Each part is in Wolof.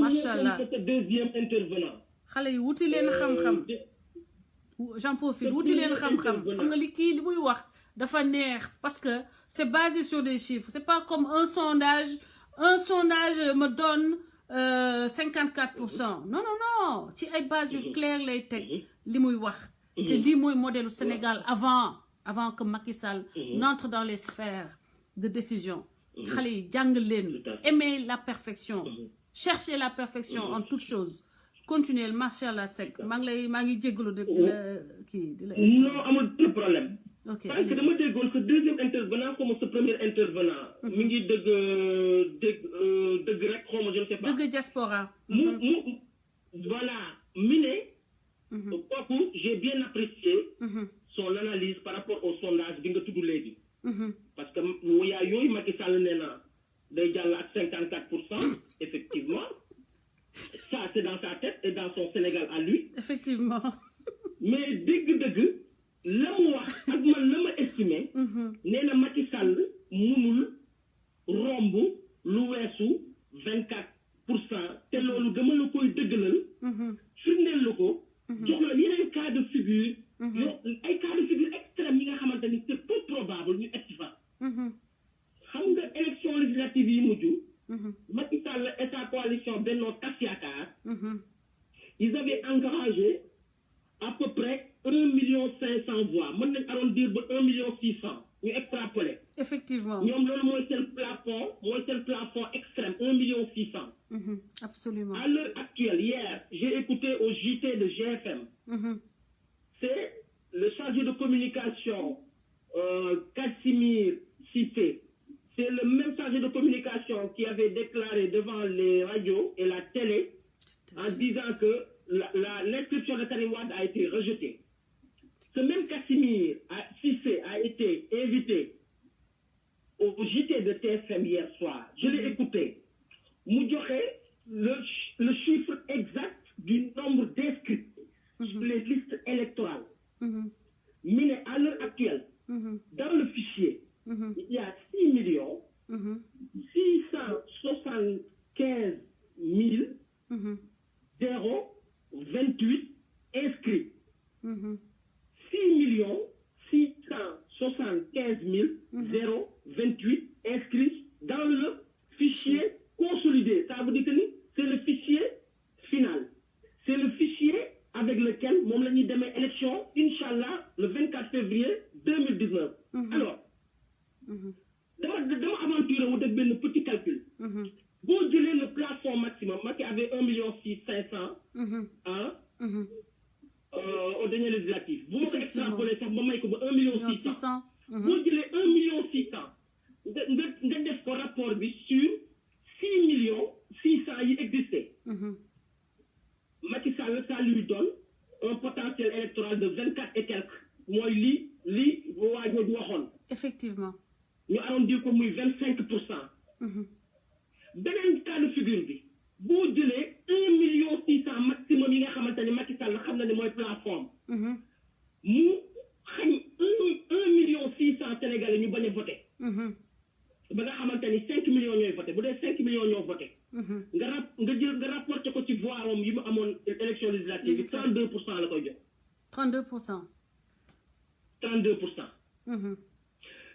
macha allah ce deuxième intervenant. xale yi wuti leen xam-xam j'en profite wuti leen xam-xam xam nga li kii li muy wax dafa neex parce que c'est basé sur des chiffres c'est pas comme un sondage me donne 54%. Non non non ci ay base yu clair lay teg li muy wax te lii mooy modèle du Sénégal avant que Macky Sall n'entre dans les sphères de décision xale yi jàng leen aimer la perfection chercher la perfection en toute chose continuer macha allah Seck maa ngi jégalu de kii di la. non amul problème. ok parce que dama déggoon ce deuxième intervenant comme ce premier intervenant. mi ngi dëgg rek xaw ma je ne sais pas. dëgg diaspora. voilà mi ne. kooku j'ai bien apprécié. son analyse par rapport au sondage bi nga tudd léegi. parce que yaa yooyu Macky Sall nee na day jàll ak 54%. effectivement. Ça, c'est dans sa tête et dans son Sénégal à lui. Effectivement. Mais dëgg-dëgg la mu wax ak man la ma estimé. nee na Macky Sall munul romb lu weesu 24%. te loolu dama la koy dëggalal. firndeel la ko. jox la yeneen cas de figure. ay cas de figure extrême yi nga xamante ni c'est peu probable ñu egg fa. xam nga élection législative yi mujj. Macky Sall et sa coalition Benno Tass Yakar, ils avaient encouragé à peu près 1,5 million voix. Mën nañ arrondir ba 1,6 million ñu extrapoler. Effectivement. ñoom loolu mooy seen plafond extrême 1,6 million. Absolument. À l'heure actuelle, hier, j'ai écouté au JT de GFM. C'est le chargé de communication Kassimir Cissé. C'est le même chargé de communication qui avait déclaré devant les radios et la télé en disant que l'inscription de Karim Wade a été rejetée. Ce même Kassimir Cissé a été invité au JT de TFM hier soir. Je l'ai écouté. Mu joxe le chiffre exact du nombre d'inscrits sur les listes électorales. Mais à l'heure actuelle, dans le fichier, il y a 6 millions 675 028 inscrits. 6 millions 675 028 inscrits dans le fichier consolidé. Ça veut dire que c'est le fichier final. C'est le fichier avec lequel moom la ñuy demee élection Inch'Allah le 24 février 2019. Alors dama aventuré wu def benn petit calcul. Boo jëlee le plafond maximum Macky avait 1,6 million au dernier législatif. Bu ma ko extrapolé sax ba may ko ba 1,6 million. Boo jëlee 1,6 million nga def ko rapport bi sur 6 millions 600 yi existé. Macky Sall ça lui donne un potentiel électoral de 24 et quelques. mooy li waa jooju waxoon. Effectivement. ñu arrondir ko muy 25%. beneen cas de figure bi boo jëlee 1,6 million maximum yi nga xamante ni Macky Sall xam na ne mooy plafond. mu xañ 1,6 million Sénégalais ñu bañ a voté. ba nga xamante ni 5 millions ñooy voté bu dee 5 millions ñoo voté. nga rapporté ko ci voix am yi mu amoon élection législative bi 32% la koy jox. 32%. 32%.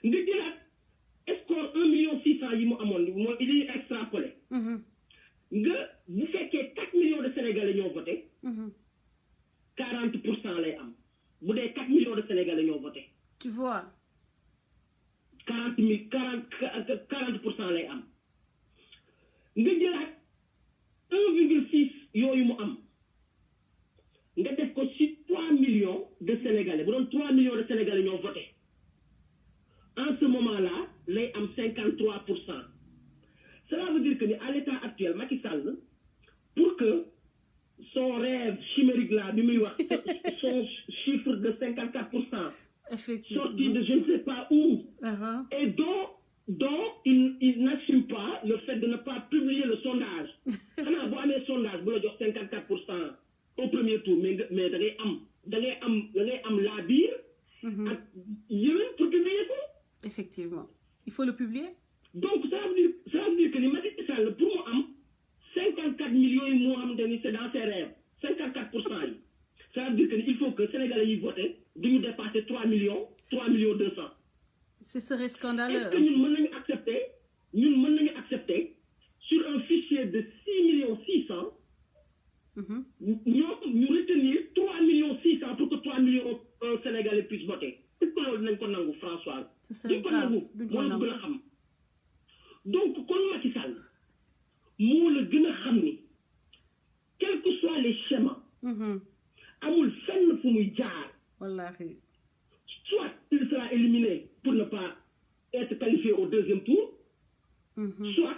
nga jëlaat score 1,6 million yi mu amoon mooy il est extrapolé. nga bu fekkee 4 millions de Sénégalais ñoo voté. 40% lay am bu dee 4 millions de Sénégalais ñoo voté. Tu vois. 40% lay am. nga jëlaat 1,6 yooyu mu am nga def ko ci 3 millions de Sénégalais bu doon 3 millions de Sénégalais ñoo voté en ce moment-là lay am 53%. Cela veut dire que à l'état actuel Macky Sall pour que son rêve chimérique là bi muy wax son chiffre de 54%. Effectivement. Sorti de je ne sais pas où. Et dont il n'assume pas le fait de ne pas publier le sondage. Xanaa boo amee sondage bu la jox 54% au premier tour mais da ngay am la biir. ak yéen pour publier ko. Effectivement. Il faut le publier. Donc ça veut dire que ni Macky Sall pour mu am 54 millions yi moo xamante ni c'est dans ses rêves 54% yi ça veut dire que il faut que Sénégalais yi voté duñu dépasser 3 millions 200. Ce serait scandaleux. Est-ce que ñun mën nañu accepter sur un fichier de 6 600 ñu retenir 3 600 pour que 3 millions Sénégalais puissent voter. Est-ce que loolu dinañ ko nangu François? Ce serait grave duñ ko nangu. Donc kon Macky Sall moo la gën a xam ni quels que soient les schémas amul fenn fu muy jaar. Wallahi. Soit il sera éliminé pour ne pas être qualifié au deuxième tour, soit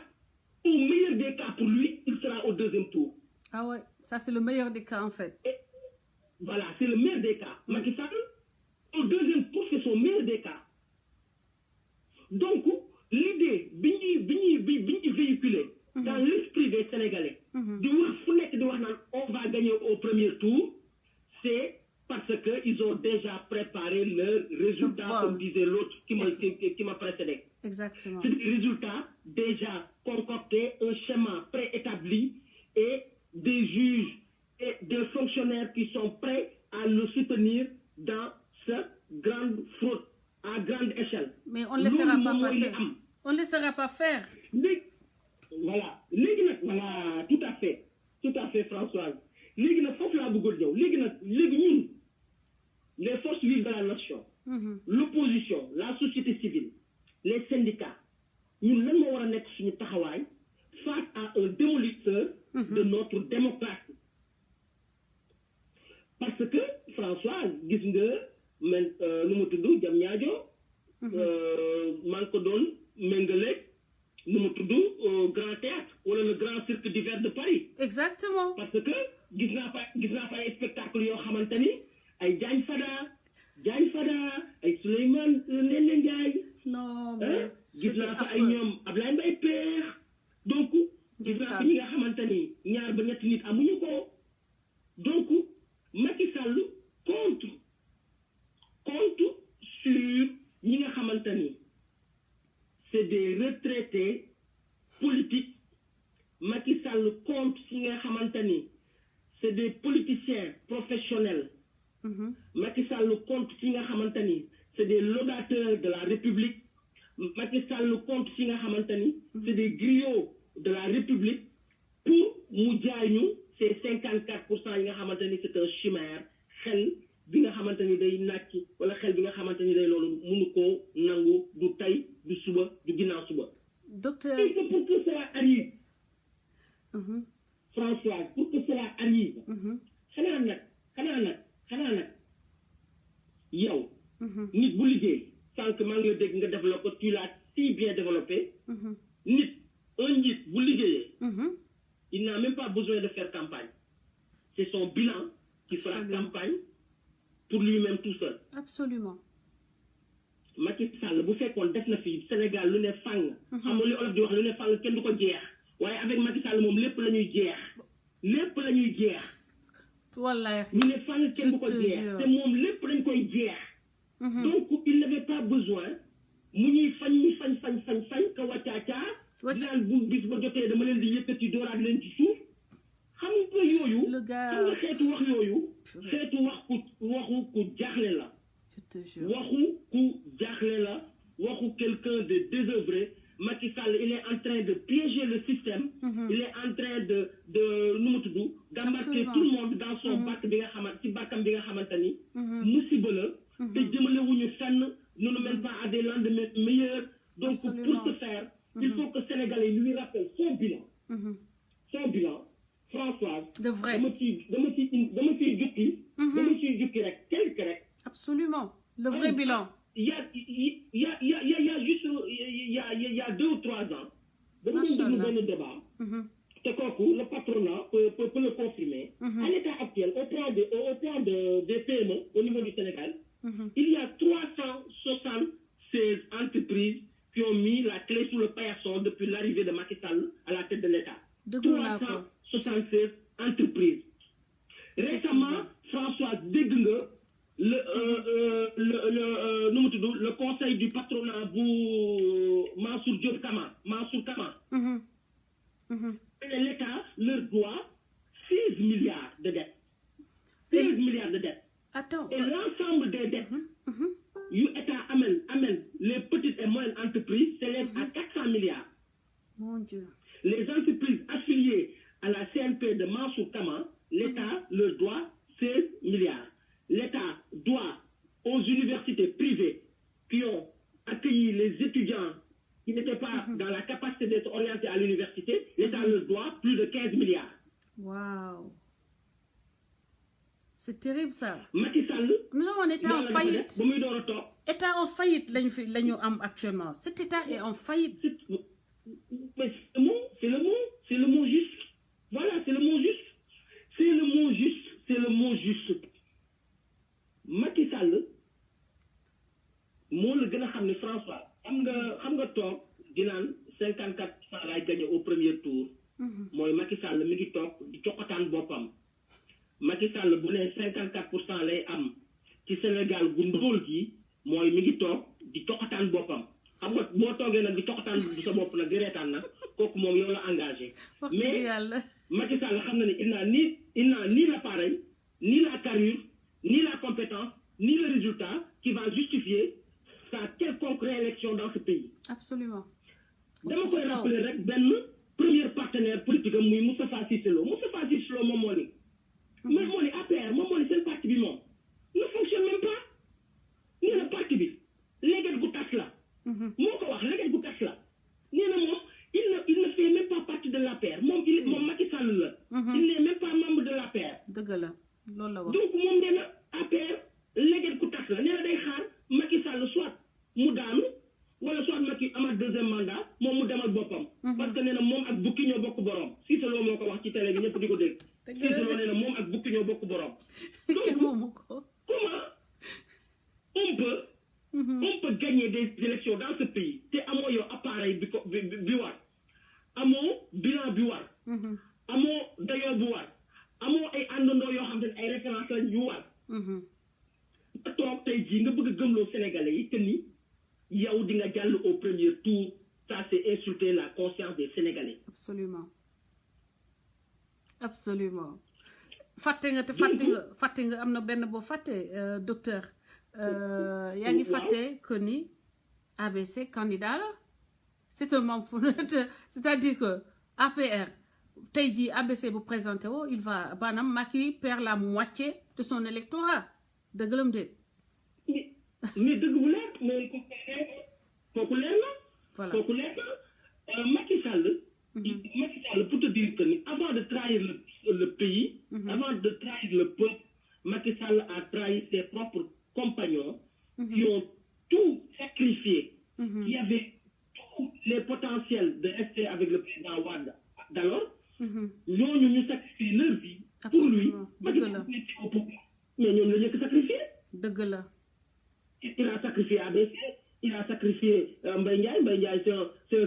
au meilleur des cas pour lui, il sera au deuxième tour. Ah ouais, ça c'est le meilleur des cas en fait. Et voilà, c'est le meilleur des cas. Macky Sall, au deuxième tour, c'est son meilleur des cas. Donc, l'idée véhiculée dans l'esprit des Sénégalais, on va gagner au premier tour, c'est parce qu'ils ont déjà préparé leurs résultats, comme disait l'autre qui m'a précédé. Exactement. C'est des résultats déjà concoctés, un schéma préétabli et des juges et des fonctionnaires qui sont prêts à le soutenir dans cette grande fraude à grande échelle. Mais on ne laissera pas passer. On ne laissera pas faire. Voilà. Voilà, tout à fait, Françoise. Les forces vives de la nation, l'opposition, la société civile, les syndicats, nous n'avons pas face à un démoliteur de notre démocratie. Parce que, Françoise, nous tudd Diamniadio, Mankodon, Mengele, nous tudd Grand Théâtre, ou le Grand Cirque d'hiver de Paris. Exactement. Parce que, gis naa fa ay spectacle yoo xamante ni ay Diagne Fada ay Souleymane Ndéné Ndiaye. Non mais gis naa fa ay ñoom Ablaye Mbaye Père. Donc gis naa fa ñi nga xamante ni ñaar ba ñetti nit amuñu ko. Donc Macky Sall compte sur ñi nga xamante ni c'est des retraités politiques. Macky Sall compte si nga xamante ni c'est des politiciens professionnels. Macky Sall compte si nga xamante ni c'est des laudateurs de la République. Macky Sall compte si nga xamante ni c'est des griots de la République pour mu jaay ñu ces 54% yi nga xamante ni c'est un chimère xel bi nga xamante ni day nàcc wala xel bi nga xamante ni day loolu mënu koo nangu du tey du suba du ginnaaw suba. Docteur. Et que pour que cela arrive. Françoise, pour que cela arrive, xanaa nag yow nit bu liggéey sànq maa ngi la dégg nga développé tu l'as si bien développé un nit bu liggéeyee il n'a même pas besoin de faire campagne, c'est son bilan qui fera campagne pour lui-même tout seul. Absolument. Macky Sall bu fekkoon def na fi Sénégal lu ne fàng xam nga li olof di wax lu ne fàng kenn du ko jeex waaye avec Macky Sall moom lépp la ñuy jeex wallahi ñu ne fàng kenn du ko jeex te moom lépp lañ koy jeex. Donc il n'avait pas besoin mu ñuy fañ ka wàccaaca dinaan bu bis ba jotee dama leen di yëkkati dooraat leen ci suuf xam nga yooyu xam nga xeetu wax yooyu xeetu waxu ku jaaxle la waxu ku jaaxle la waxu quelqu'un de désœuvré. Macky Sall il est en train de piéger le système. Il est en train de d'embarquer tout le monde dans son bac bi nga xamante ci bakkam bi nga xamante ni musiba la te jëmale wuñu fenn nous ne mène pas à des lendemains meilleurs. Donc pour ce faire il faut que Sénégalais lui rappellent son bilan. Françoise de vrai dama ciy jukki rek quelque rek. Absolument le vrai bilan. Il y a juste il y a 2 ou 3 ans dama doon déglu benn débat te kooku le patronat peut le confirmer. À l'état actuel au plan des PME au niveau du Sénégal il y a 376 entreprises qui ont mis la clé sous le paillasson depuis l'arrivée de Macky Sall à la tête de l'État. 376 entreprises. Récemment François dégg nga le conseil du patronat bu Mansour Kama Et l'État leur doit 6 milliards de dettes. 16 milliards de dettes. Attends. Et l'ensemble des dettes, l'État amène les petites et moyennes entreprises s'élèvent à 400 milliards. Mon Dieu. Les entreprises affiliées à la CNP de Mansour Kama, l'État leur doit 16 milliards. L'État doit aux universités privées qui ont accueilli les étudiants qui n'étaient pas dans la capacité d'être orientés à l'université, l'État leur doit plus de 15 milliards. Waouh. C'est terrible ça. Macky Sall, nous avons un État en faillite. ba muy door a toog. État en faillite lañu am actuellement. Cet État est en faillite. Mais c'est le mot juste. Voilà, c'est le mot juste. C'est le mot juste. Macky Sall moo la gën a xam ne François xam nga toog di naan 54% laay gagné au premier tour. mooy Macky Sall mi ngi toog di coqataan boppam. Macky Sall bu ne 54% lay am ci Sénégal gu ndóol gi mooy mi ngi toog di coqataan boppam. xam nga boo toogee nag di coqataan sa bopp nag di reetaan nag kooku moom yow la engagé. mais Macky Sall xam na ne il n'a ni l'appareil, ni la carrure, ni la compétence, ni le résultat qui va justifier sa quelconque réélection dans ce pays. Absolument. dama koy rappeler rek benn premier partenaire politique am muy Moustapha Cissé Lo moom moo ni mais moo ni APR moom moo ni seen parti bi moom ne fonctionne même pas nee na parti bi léget gu tas la moo ko wax léget gu tas la nee na moom il ne fait même pas partie de l'APR moom Macky Sall la il n'est même pas membre de l'APR. dëgg la loolu la wax. donc moom nee na APR léget gu tas la nee na day xaar Macky Sall soit mu daanu wala soit Macky amaat deuxième mandat moom mu demal boppam. parce que nee na moom ak bukki ñoo bokk borom Cissé Lo moo ko wax ci télé bi ñëpp di ko dégg. Cissé Lo nee na moom ak bukki ñoo bokk borom. donc comment on peut gagner des élections dans ce pays te amoo yow appareil bi war amoo bilan bi war. amoo dayoo bu war amoo ay àndandoo yoo xam ne ay références lañ yu war. nga toog tey jii nga bëgg a gëmloo Sénégalais yi te ni yow di nga jàll au premier tour ça c'est insulter la conscience des Sénégalais. Absolument. fàtte nga am na benn boo fàtte docteur yaa ngi fàtte que ni ABC candidat la c'est un membre fondateur c'est-à-dire que APR tey jii ABC bu présenté woo il va maanaam Macky perd la moitié de son électorat dëggalam de. mais dëgg bu leer mais kooku leer na. voilà kooku leer na Macky Sall pour te dire que ni avant de trahir le pays. avant de trahir le peuple Macky Sall a trahi ses propres compagnons. qui ont tout sacrifié. qui avaient tous les potentiels de rester avec le président Wade d'alors. ñooñu ñu sacrifier leur vie. pour lui Macky Sall mais ñoom la ñu sacrifié. dëgg la. il a sacrifié ABC, il a sacrifié Mbaye Ndiaye, c'est un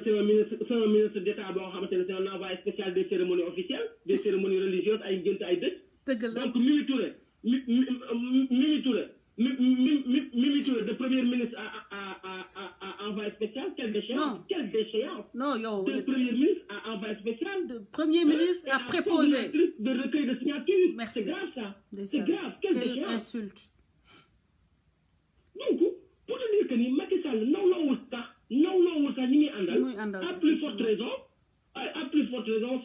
ministre d'État boo xamante ne c'est un envoyé spécial des cérémonies officielles, des cérémonies religieuses ay ngénte ay dëj. dëgg la donc Mimi Touré de premier ministre à envoyé spécial, quelle déchéance. non yow de premier ministre à envoyé spécial. de premier ministre à préposé. de recueil de signatures. Merci. C'est grave ça. C'est grave, quelle déchéance. insulte. donc pour te dire que ni Macky Sall nawloowul sax ñi muy àndal. à plus forte raison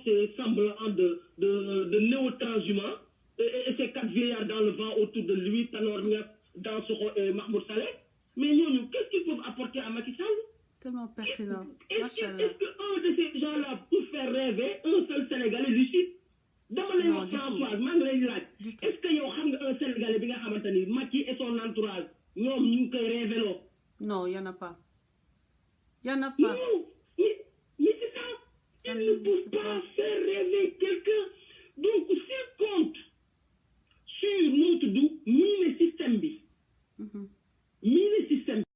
c'est semblant de néo-transhumants et ces 4 vieillards dans le vent autour de lui Tanor Niasse Dansokho et Mahmoud Saleh mais ñooñu qu'est-ce qu'ils peuvent apporter à Macky Sall? Tellement pertinent. Est-ce que un de ces gens-là peut faire rêver un seul Sénégalais lucide? dama lay wax François maa ngi lay laaj est-ce que yow xam nga un Sénégalais bi nga xamante ni Macky et son entourage ñoom ñu ngi koy révélo? non y en a pas. Non, mais c'est ça. Il ne peut pas faire rêver quelqu'un. Donc, s'il compte sur notre doux, ni le système bi.